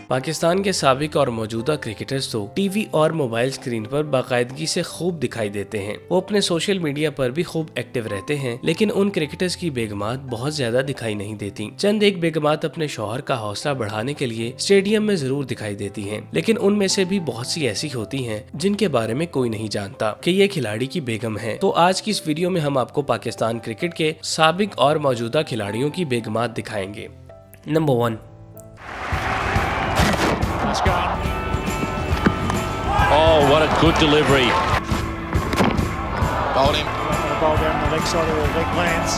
पाकिस्तान के साबिक और मौजूदा क्रिकेटर्स तो टीवी और मोबाइल स्क्रीन पर बाकायदगी से खूब दिखाई देते हैं। वो अपने सोशल मीडिया पर भी खूब एक्टिव रहते हैं, लेकिन उन क्रिकेटर्स की बेगमात बहुत ज्यादा दिखाई नहीं देती। चंद एक बेगमात अपने शौहर का हौसला बढ़ाने के लिए स्टेडियम में जरूर दिखाई देती हैं, लेकिन उनमें से भी बहुत सी ऐसी होती हैं जिनके बारे में कोई नहीं जानता कि ये खिलाड़ी की बेगम है। तो आज की इस वीडियो में हम आपको पाकिस्तान क्रिकेट के साबिक और मौजूदा खिलाड़ियों की बेगमात दिखाएंगे। Number 1। Oh, what a good delivery. Bowled him. Ball down the leg side of the leg lands.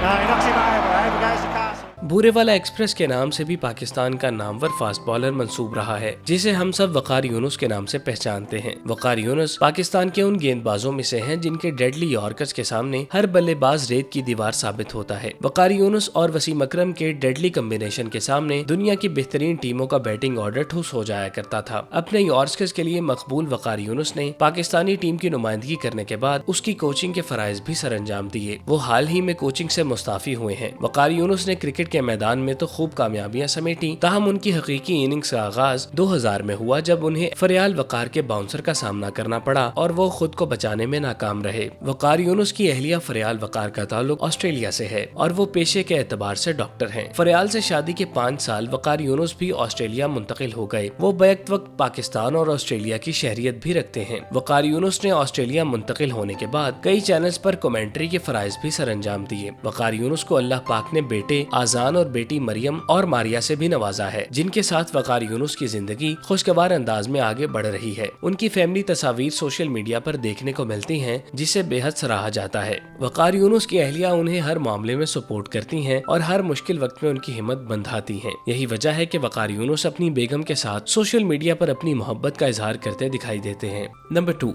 No, he knocks him over. Over goes the castle. Burewala express के नाम से भी पाकिस्तान का नामवर फास्ट बॉलर मंसूब रहा है, जिसे हम सब वकार यूनुस के नाम से पहचानते हैं। वकार यूनुस पाकिस्तान के उन गेंदबाजों में से हैं जिनके डेडली यॉर्कर्स के सामने हर बल्लेबाज रेत की दीवार साबित होता है। वकार यूनुस और वसीम अकरम के डेडली कम्बिनेशन के सामने दुनिया की बेहतरीन टीमों का बैटिंग ऑर्डर ठुस हो जाया करता था। अपने यॉर्कर्स के लिए मकबूल वकार यूनुस ने पाकिस्तानी टीम की नुमाइंदगी करने के बाद उसकी कोचिंग के फराइज भी सर अंजाम दिए। वो हाल ही में कोचिंग से मुस्ताफी हुए हैं। वकार यूनुस ने क्रिकेट के मैदान में तो खूब कामयाबियां समेटी, ताहम उनकी हकीकी इनिंग्स का आगाज 2000 में हुआ, जब उन्हें फरियाल वकार के बाउंसर का सामना करना पड़ा और वो खुद को बचाने में नाकाम रहे। वकार यूनुस की अहलिया फरियाल वकार का ताल्लुक ऑस्ट्रेलिया से है और वो पेशे के एतबार से डॉक्टर हैं। फरियाल से शादी के 5 साल वकार यूनुस भी ऑस्ट्रेलिया मुंतकिल हो गए। वो बैक वक्त पाकिस्तान और ऑस्ट्रेलिया की शहरियत भी रखते हैं। वकार यूनुस ने ऑस्ट्रेलिया मुंतकिल होने के बाद कई चैनल्स पर कमेंट्री के फराइज भी सर अंजाम दिए। वकार यूनुस को अल्लाह पाक ने बेटे आजान और बेटी मरियम और मारिया से भी नवाजा है, जिनके साथ वकार यूनुस की जिंदगी खुशगवार अंदाज में आगे बढ़ रही है। उनकी फैमिली तस्वीर सोशल मीडिया पर देखने को मिलती हैं, जिसे बेहद सराहा जाता है। वकार यूनुस की अहलिया उन्हें हर मामले में सपोर्ट करती हैं और हर मुश्किल वक्त में उनकी हिम्मत बंधाती हैं। यही वजह है कि वकार यूनुस अपनी बेगम के साथ सोशल मीडिया पर अपनी मोहब्बत का इजहार करते दिखाई देते हैं। नंबर 2।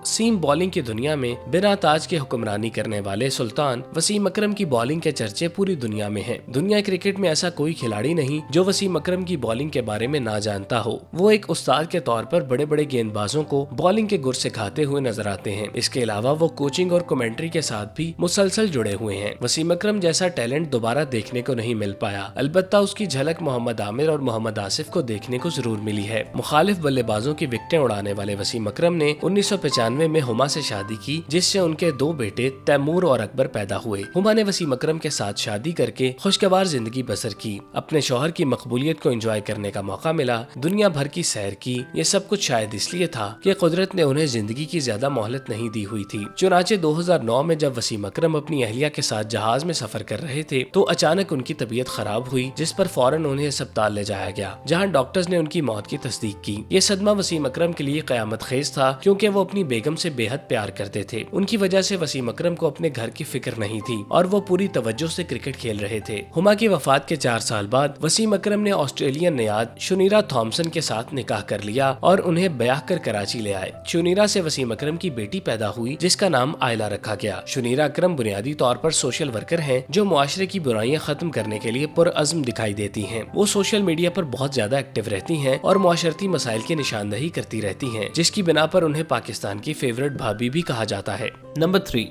सीम बॉलिंग की दुनिया में बिना ताज के हुक्मरानी करने वाले सुल्तान वसीम अकरम की बॉलिंग के चर्चे पूरी दुनिया में हैं। दुनिया क्रिकेट में ऐसा कोई खिलाड़ी नहीं जो वसीम अकरम की बॉलिंग के बारे में ना जानता हो। वो एक उस्ताद के तौर पर बड़े बड़े गेंदबाजों को बॉलिंग के गुर सिखाते हुए नजर आते हैं। इसके अलावा वो कोचिंग और कमेंट्री के साथ भी मुसलसल जुड़े हुए हैं। वसीम अकरम जैसा टैलेंट दोबारा देखने को नहीं मिल पाया, अलबत्ता उसकी झलक मोहम्मद आमिर और मोहम्मद आसिफ को देखने को जरूर मिली है। मुखालिफ बल्लेबाजों की विकेटें उड़ाने वाले वसीम अकरम ने 1995 में हुमा से शादी की, जिससे उनके 2 बेटे तैमूर और अकबर पैदा हुए। हुमा ने वसीम अकरम के साथ शादी करके खुशगवार जिंदगी बसर की। अपने शौहर की मकबूलियत को एंजॉय करने का मौका मिला, दुनिया भर की सैर की। ये सब कुछ शायद इसलिए था कि कुदरत ने उन्हें जिंदगी की ज्यादा मोहलत नहीं दी हुई थी। चुनाचे 2009 में जब वसीम अकरम अपनी अहलिया के साथ जहाज में सफर कर रहे थे तो अचानक उनकी तबीयत खराब हुई, जिस पर फौरन उन्हें अस्पताल ले जाया गया, जहाँ डॉक्टर्स ने उनकी मौत की तस्दीक की। ये सदमा वसीम अकरम के लिए कयामत खेज था, क्योंकि वो अपनी बेगम से बेहद प्यार करते थे। उनकी वजह से वसीम अकरम को अपने घर की फिक्र नहीं थी और वो पूरी तवज्जो से क्रिकेट खेल रहे थे। हुमा की वफात के 4 साल बाद वसीम अकरम ने ऑस्ट्रेलियन नियाद शुनीरा थॉमसन के साथ निकाह कर लिया और उन्हें ब्याह कर कराची ले आए। शुनीरा से वसीम अकरम की बेटी पैदा हुई, जिसका नाम आयला रखा गया। शुनीरा अकरम बुनियादी तौर पर सोशल वर्कर हैं, जो मुआशरे की बुराइयां खत्म करने के लिए पुरअज़्म दिखाई देती हैं। वो सोशल मीडिया पर बहुत ज्यादा एक्टिव रहती हैं और मुआशरती मसाइल की निशानदही करती रहती हैं, जिसकी बिना पर उन्हें पाकिस्तान की फेवरेट भाभी भी कहा जाता है। Number 3।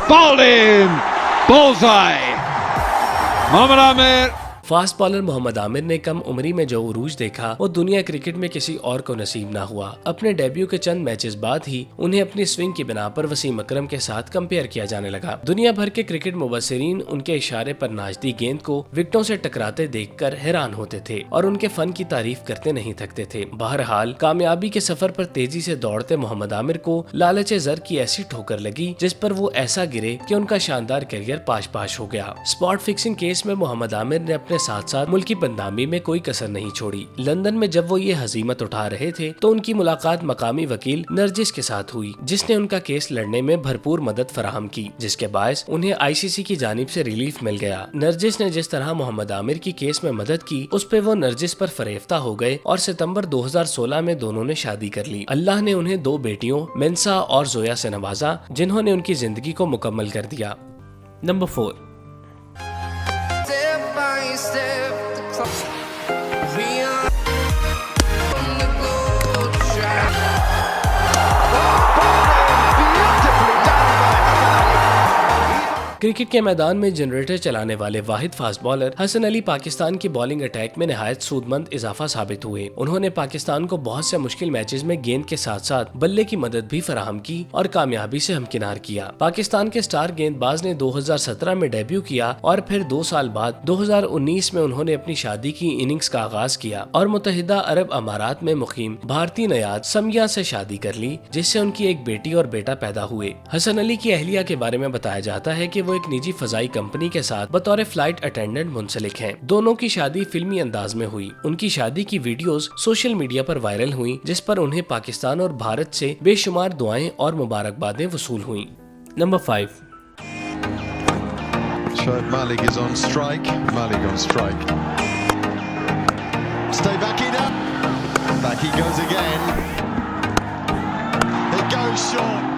Bowled him! Bullseye! Mohammad Amir! Fast bowler Mohammad Amir ने कम उम्री में जो उरूज देखा वो दुनिया क्रिकेट में किसी और को नसीब ना हुआ। अपने डेब्यू के चंद मैचेस बाद ही उन्हें अपनी स्विंग की बिना पर वसीम अकरम के साथ कंपेयर किया जाने लगा। दुनिया भर के क्रिकेट मुबस्सिरीन उनके इशारे पर नाचती गेंद को विकेटों से टकराते देखकर हैरान होते थे और उनके फन की तारीफ करते नहीं थकते थे। बहरहाल कामयाबी के सफर पर तेजी से दौड़ते मोहम्मद आमिर को लालच ज़र की ऐसी ठोकर लगी, जिस पर वो ऐसा गिरे कि उनका शानदार करियर पाश पाश हो गया। स्पॉट फिक्सिंग केस में मोहम्मद आमिर ने अपने अपने साथ साथ मुल्की बदनामी में कोई कसर नहीं छोड़ी। लंदन में जब वो ये हजीमत उठा रहे थे तो उनकी मुलाकात मकामी वकील नरजिस के साथ हुई, जिसने उनका केस लड़ने में भरपूर मदद फराहम की, जिसके बायस उन्हें ICC की जानिब से रिलीफ मिल गया। नरजिस ने जिस तरह मोहम्मद आमिर की केस में मदद की, उस पे वो नरजिस पर फरेफ्ता हो गए और सितंबर 2016 में दोनों ने शादी कर ली। अल्लाह ने उन्हें 2 बेटियों मेंसा और जोया से नवाजा, जिन्होंने उनकी जिंदगी को मुकम्मल कर दिया। नंबर 4। क्रिकेट के मैदान में जनरेटर चलाने वाले वाहिद फास्ट बॉलर हसन अली पाकिस्तान की बॉलिंग अटैक में निहायत सूदमंद इजाफा साबित हुए। उन्होंने पाकिस्तान को बहुत से मुश्किल मैचेस में गेंद के साथ साथ बल्ले की मदद भी फराहम की और कामयाबी से हमकिनार किया। पाकिस्तान के स्टार गेंदबाज ने 2017 में डेब्यू किया और फिर 2 साल बाद 2019 में उन्होंने अपनी शादी की इनिंग्स का आगाज किया और मुत्तहिदा अरब अमारात में मुकीम भारतीय नयाद समिया से शादी कर ली, जिससे उनकी एक बेटी और बेटा पैदा हुए। हसन अली की अहलिया के बारे में बताया जाता है कि वो एक निजी फजाई कंपनी के साथ बतौर फ्लाइट अटेंडेंट मुंसलिक हैं। दोनों की शादी फिल्मी अंदाज में हुई। उनकी शादी की वीडियोस सोशल मीडिया पर वायरल हुई, जिस पर उन्हें पाकिस्तान और भारत से बेशुमार दुआएं और मुबारकबादें वसूल हुई। Number 5। Shoaib Malik is on strike. Malik on strike. Stay back in up. Back he goes again. It goes short.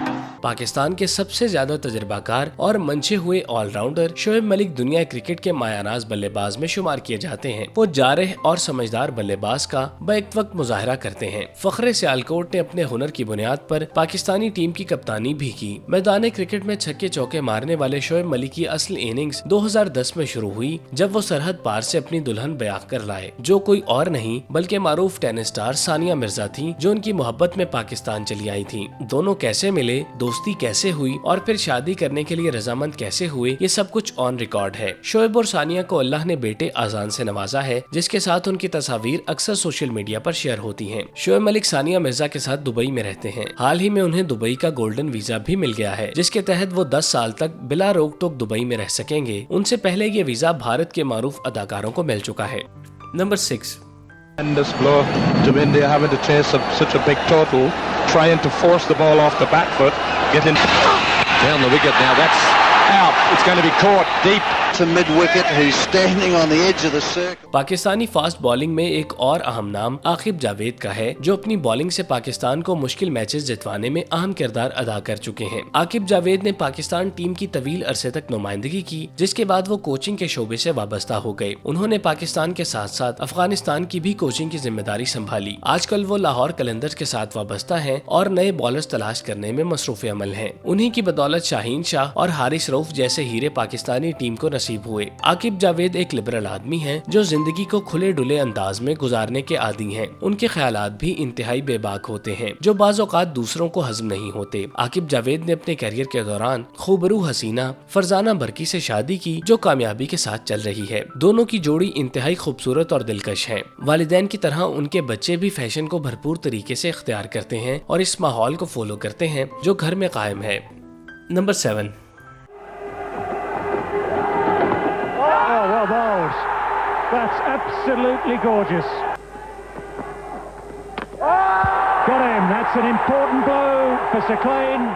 Pakistan के सबसे ज्यादा तजर्बाकार और मंचे हुए ऑलराउंडर शोएब मलिक दुनिया क्रिकेट के मायानाज बल्लेबाज में शुमार किए जाते हैं। वो जारह और समझदार बल्लेबाज का बैक वक्त मुजाहरा करते हैं। फखरे सियालकोट ने अपने हुनर की बुनियाद पर पाकिस्तानी टीम की कप्तानी भी की। मैदान क्रिकेट में छक्के चौके मारने वाले शोएब मलिक की असल इनिंग्स 2010 में शुरू हुई, जब वो सरहद पार से अपनी दुल्हन ब्याह कर लाए, जो कोई और नहीं बल्कि मारूफ टेनिस स्टार सानिया मिर्जा थी, जो उनकी मोहब्बत में पाकिस्तान चली आई थी। दोनों कैसे मिले, दोस्ती कैसे हुई और फिर शादी करने के लिए रजामंद कैसे हुए, ये सब कुछ ऑन रिकॉर्ड है। शोएब और सानिया को अल्लाह ने बेटे आजान से नवाजा है, जिसके साथ उनकी तस्वीर अक्सर सोशल मीडिया पर शेयर होती हैं। शोएब मलिक सानिया मिर्जा के साथ दुबई में रहते हैं। हाल ही में उन्हें दुबई का गोल्डन वीजा भी मिल गया है, जिसके तहत वो 10 साल तक बिला रोक टोक दुबई में रह सकेंगे। उनसे पहले ये वीजा भारत के मारूफ अदाकारों को मिल चुका है। Number 6। Tremendous blow to India, having to chase such a big total, trying to force the ball off the back foot, getting Down the wicket now. That's out. It's going to be caught deep. To mid-wicket, who's standing on the edge of the circle. Pakistani fast bowling में एक और अहम नाम आकिब जावेद का है, जो अपनी bowling से पाकिस्तान को मुश्किल मैचेस जितवाने में अहम किरदार अदा कर चुके हैं। आकिब जावेद ने पाकिस्तान टीम की तवील अरसे तक नुमाइंदगी की, जिसके बाद वो कोचिंग के शोबे से वाबस्ता हो गए। उन्होंने पाकिस्तान के साथ साथ अफगानिस्तान की भी कोचिंग की जिम्मेदारी संभाली। आजकल वो लाहौर कलंदर्स के साथ वाबस्ता हैं और नए बॉलर्स तलाश करने में मसरूफ अमल हैं। उन्हीं की बदौलत शाहीन शाह और हारिस रऊफ जैसे हीरे पाकिस्तानी टीम को नसीब हुए। आकिब जावेद एक लिबरल आदमी हैं, जो जिंदगी को खुले डुले अंदाज में गुजारने के आदी हैं। उनके ख्यालात भी इंतहाई बेबाक होते हैं, जो बाज़ औक़ात दूसरों को हज़म नहीं होते। आकिब जावेद ने अपने करियर के दौरान खूबरू हसीना फरजाना बरकी से शादी की, जो कामयाबी के साथ चल रही है। दोनों की जोड़ी इंतहाई खूबसूरत और दिलकश है। वालिदैन की तरह उनके बच्चे भी फैशन को भरपूर तरीके से इख्तियार करते हैं और इस माहौल को फॉलो करते हैं जो घर में कायम है। Number 7। Well bowled. That's absolutely gorgeous. Got him. That's an important blow for Saqlain.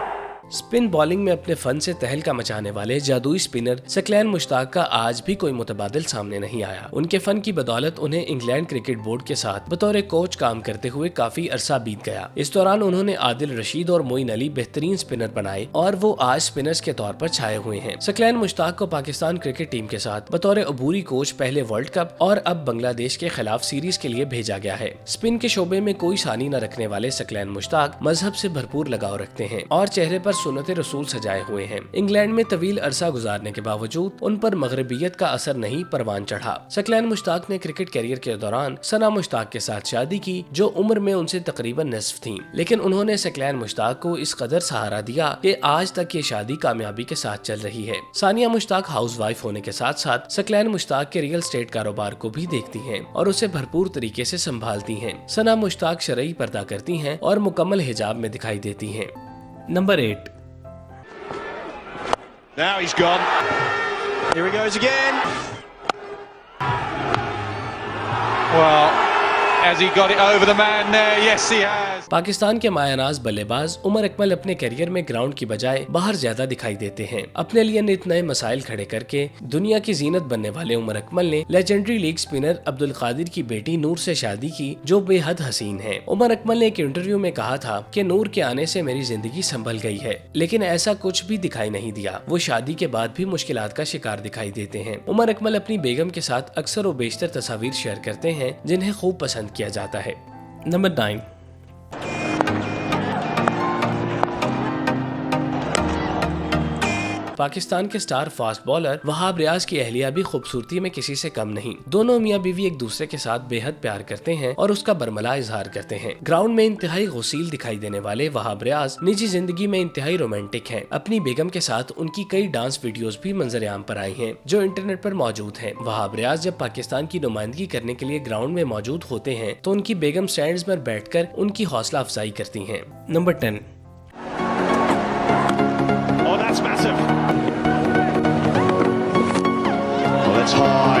Spin bowling में अपने फन से तहलका मचाने वाले जादुई स्पिनर सकलैन मुश्ताक का आज भी कोई मुतबादिल सामने नहीं आया। उनके फन की बदौलत उन्हें इंग्लैंड क्रिकेट बोर्ड के साथ बतौर कोच काम करते हुए काफी अरसा बीत गया। इस दौरान उन्होंने आदिल रशीद और मोइन अली बेहतरीन स्पिनर बनाए और वो आज स्पिनर्स के तौर पर छाए हुए हैं। सकलैन मुश्ताक को पाकिस्तान क्रिकेट टीम के साथ बतौर अबूरी कोच पहले वर्ल्ड कप और अब बांग्लादेश के खिलाफ सीरीज के लिए भेजा गया है। स्पिन के शोबे में कोई सानी न रखने वाले सकलैन मुश्ताक मजहब से भरपूर लगाव रखते हैं और चेहरे पर सुन्नते रसूल सजाए हुए हैं। इंग्लैंड में तवील अरसा गुजारने के बावजूद उन पर मगरबियत का असर नहीं परवान चढ़ा। सकलैन मुश्ताक ने क्रिकेट कैरियर के दौरान सना मुश्ताक के साथ शादी की, जो उम्र में उनसे तकरीबन निस्फ थीं, लेकिन उन्होंने सकलैन मुश्ताक को इस कदर सहारा दिया कि आज तक ये शादी कामयाबी के साथ चल रही है। सानिया मुश्ताक हाउस वाइफ होने के साथ साथ सकलैन मुश्ताक के रियल स्टेट कारोबार को भी देखती हैं और उसे भरपूर तरीके से संभालती हैं। सना मुश्ताक शरई पर्दा करती हैं और मुकम्मल हिजाब में दिखाई देती हैं। Number 8। Now he's gone. Here he goes again. Well, has he got it over the man there? Yes, he has. Pakistan के मायानाज बल्लेबाज उमर अकमल अपने करियर में ग्राउंड की बजाय बाहर ज्यादा दिखाई देते हैं। अपने लिए नित नए मसाइल खड़े करके दुनिया की जीनत बनने वाले उमर अकमल ने legendary league spinner Abdul Qadir की बेटी नूर से शादी की, जो बेहद हसीन है। उमर अकमल ने एक इंटरव्यू में कहा था कि नूर के आने से मेरी जिंदगी संभल गई है, लेकिन ऐसा कुछ भी दिखाई नहीं दिया। वो शादी के बाद भी मुश्किलात का शिकार दिखाई देते हैं। उमर अकमल अपनी बेगम के साथ अक्सर व बेशतर तस्वीर शेयर करते हैं जिन्हें खूब पसंद किया जाता है। नंबर 9। पाकिस्तान के star fast bowler Wahab Riaz की अहलिया भी खूबसूरती में किसी से कम नहीं। दोनों मियां बीवी एक दूसरे के साथ बेहद प्यार करते हैं और उसका बरमला इजहार करते हैं। ग्राउंड में इंतहाई गुसील दिखाई देने वाले वहाब रियाज निजी जिंदगी में इंतहाई रोमांटिक हैं। अपनी बेगम के साथ उनकी कई डांस वीडियोस भी मंजर आम पर आई हैं, जो इंटरनेट पर मौजूद हैं। वहाब रियाज जब पाकिस्तान की नुमाइंदगी करने के लिए ग्राउंड में मौजूद होते हैं तो उनकी बेगम स्टैंड्स पर बैठकर उनकी हौसला अफजाई करती हैं। Number 10। Oh, that's massive. Oh, that's high.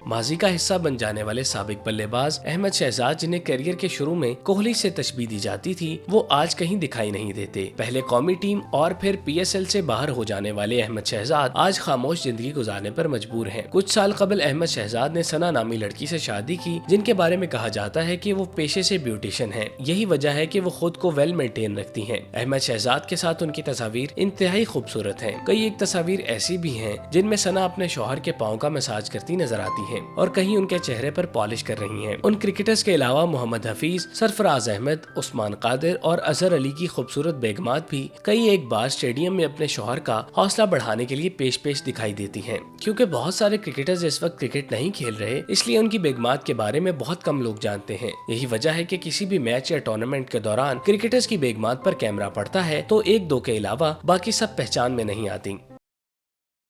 माजी का हिस्सा बन जाने वाले साबिक बल्लेबाज अहमद शहजाद, जिन्हें करियर के शुरू में कोहली से तशबीह दी जाती थी, वो आज कहीं दिखाई नहीं देते। पहले कौमी टीम और फिर PSL से बाहर हो जाने वाले अहमद शहजाद आज खामोश जिंदगी गुजारने पर मजबूर हैं। कुछ साल कबल अहमद शहजाद ने सना नामी लड़की से शादी की, जिनके बारे में कहा जाता है कि वो पेशे से ब्यूटिशियन है। यही वजह है कि वो खुद को वेल मेंटेन रखती हैं। अहमद शहजाद के साथ उनकी तस्वीर इंतहाई खूबसूरत है। कई एक तस्वीर ऐसी भी हैं जिनमें सना अपने शौहर के पाँव का मसाज करती नजर आती है और कहीं उनके चेहरे पर पॉलिश कर रही हैं। उन क्रिकेटर्स के अलावा मोहम्मद हफीज, सरफराज अहमद, उस्मान कादिर और अजहर अली की खूबसूरत बेगमात भी कई एक बार स्टेडियम में अपने शौहर का हौसला बढ़ाने के लिए पेश दिखाई देती हैं। क्योंकि बहुत सारे क्रिकेटर्स इस वक्त क्रिकेट नहीं खेल रहे, इसलिए उनकी बेगमात के बारे में बहुत कम लोग जानते हैं। यही वजह है कि किसी भी मैच या टूर्नामेंट के दौरान क्रिकेटर्स की बेगमात पर कैमरा पड़ता है तो एक दो के अलावा बाकी सब पहचान में नहीं आती।